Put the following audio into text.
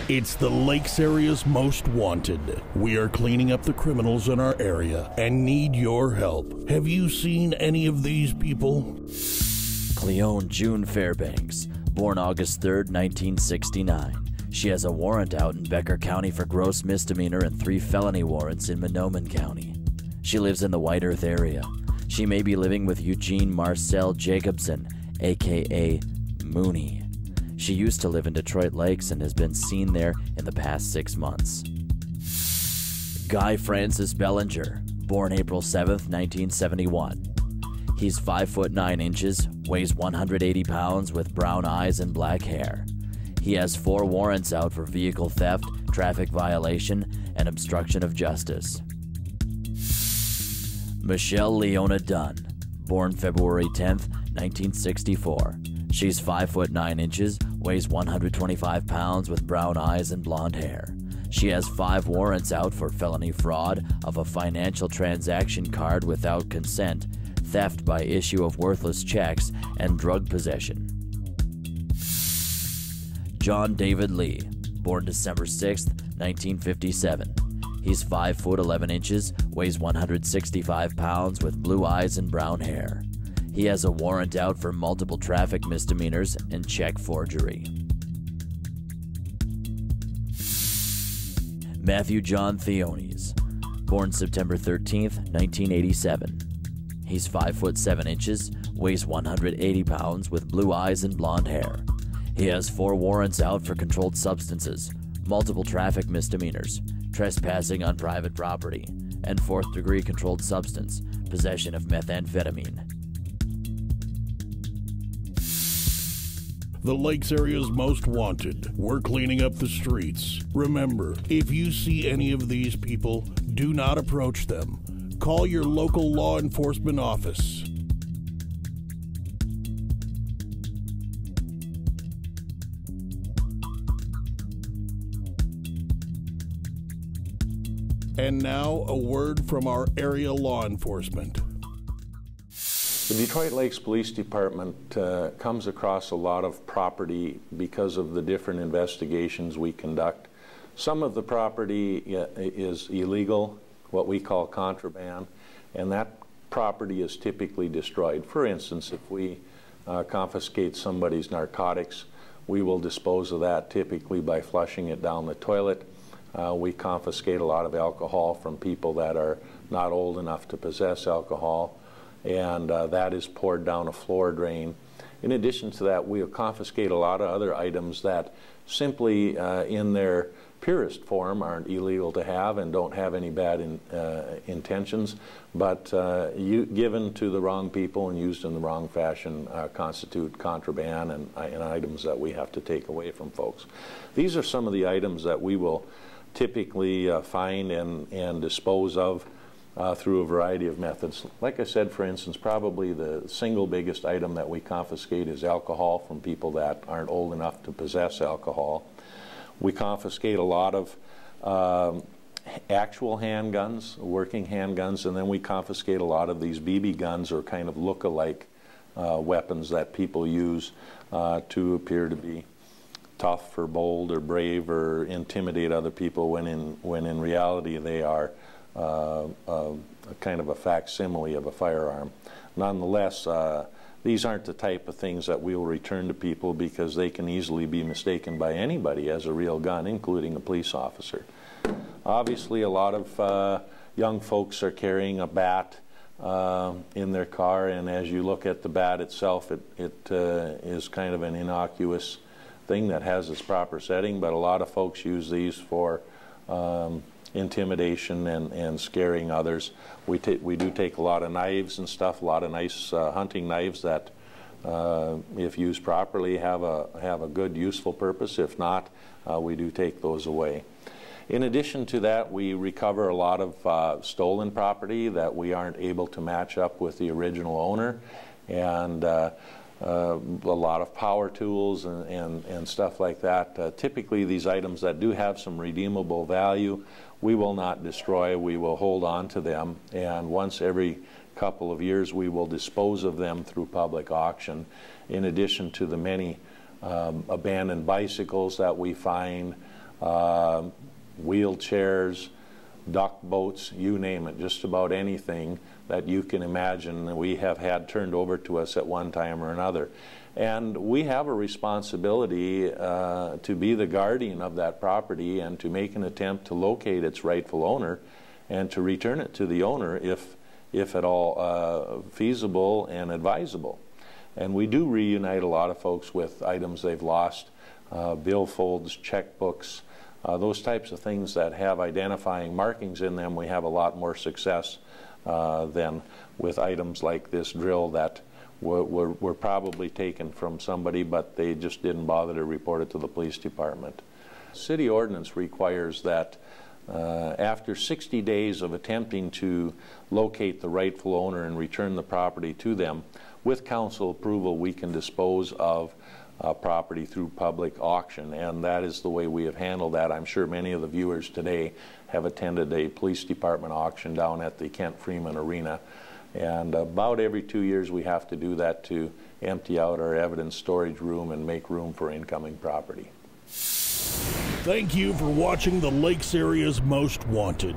It's the Lakes area's most wanted. We are cleaning up the criminals in our area and need your help. Have you seen any of these people? Cleone June Fairbanks, born August 3rd, 1969. She has a warrant out in Becker County for gross misdemeanor and 3 felony warrants in Mahnomen County. She lives in the White Earth area. She may be living with Eugene Marcel Jacobson, aka Mooney. She used to live in Detroit Lakes and has been seen there in the past 6 months. Guy Francis Bellinger, born April 7th, 1971. He's 5 foot 9 inches, weighs 180 pounds with brown eyes and black hair. He has 4 warrants out for vehicle theft, traffic violation, and obstruction of justice. Michelle Leona Dunn, born February 10th, 1964. She's 5 foot 9 inches, weighs 125 pounds with brown eyes and blonde hair. She has 5 warrants out for felony fraud of a financial transaction card without consent, theft by issue of worthless checks, and drug possession. John David Lee, born December 6th, 1957. He's 5 foot 11 inches, weighs 165 pounds with blue eyes and brown hair. He has a warrant out for multiple traffic misdemeanors and check forgery. Matthew John Theones, born September 13th, 1987. He's 5 foot 7 inches, weighs 180 pounds with blue eyes and blonde hair. He has 4 warrants out for controlled substances, multiple traffic misdemeanors, trespassing on private property, and 4th-degree controlled substance, possession of methamphetamine. The Lakes area's most wanted. We're cleaning up the streets. Remember, if you see any of these people, do not approach them. Call your local law enforcement office. And now, a word from our area law enforcement. The Detroit Lakes Police Department comes across a lot of property because of the different investigations we conduct. Some of the property is illegal, what we call contraband, and that property is typically destroyed. For instance, if we confiscate somebody's narcotics, we will dispose of that typically by flushing it down the toilet. We confiscate a lot of alcohol from people that are not old enough to possess alcohol, and that is poured down a floor drain. In addition to that, we'll confiscate a lot of other items that simply in their purest form aren't illegal to have and don't have any bad intentions, but given to the wrong people and used in the wrong fashion constitute contraband and items that we have to take away from folks. These are some of the items that we will typically find and dispose of through a variety of methods. Like I said, for instance, probably the single biggest item that we confiscate is alcohol from people that aren't old enough to possess alcohol. We confiscate a lot of actual handguns, working handguns, and then we confiscate a lot of these BB guns or kind of look-alike weapons that people use to appear to be tough or bold or brave or intimidate other people when in reality they are kind of a facsimile of a firearm. Nonetheless, these aren't the type of things that we will return to people because they can easily be mistaken by anybody as a real gun, including a police officer. Obviously, a lot of young folks are carrying a bat in their car, and as you look at the bat itself, it is kind of an innocuous thing that has its proper setting, but a lot of folks use these for intimidation and scaring others. We do take a lot of knives and stuff, a lot of nice hunting knives that, if used properly, have a good, useful purpose. If not, we do take those away. In addition to that, we recover a lot of stolen property that we aren't able to match up with the original owner, and a lot of power tools and stuff like that. Typically, these items that do have some redeemable value, we will not destroy. We will hold on to them, and once every couple of years we will dispose of them through public auction, in addition to the many abandoned bicycles that we find, wheelchairs, duck boats, you name it, just about anything that you can imagine that we have had turned over to us at one time or another. And we have a responsibility to be the guardian of that property and to make an attempt to locate its rightful owner and to return it to the owner if at all feasible and advisable. And we do reunite a lot of folks with items they've lost, billfolds, checkbooks, those types of things that have identifying markings in them. We have a lot more success than with items like this drill that were probably taken from somebody, but they just didn't bother to report it to the police department. City ordinance requires that after 60 days of attempting to locate the rightful owner and return the property to them, with council approval, we can dispose of property through public auction, and that is the way we have handled that. I'm sure many of the viewers today have attended a police department auction down at the Kent Freeman Arena, and about every 2 years we have to do that to empty out our evidence storage room and make room for incoming property. Thank you for watching the Lakes Area's Most Wanted.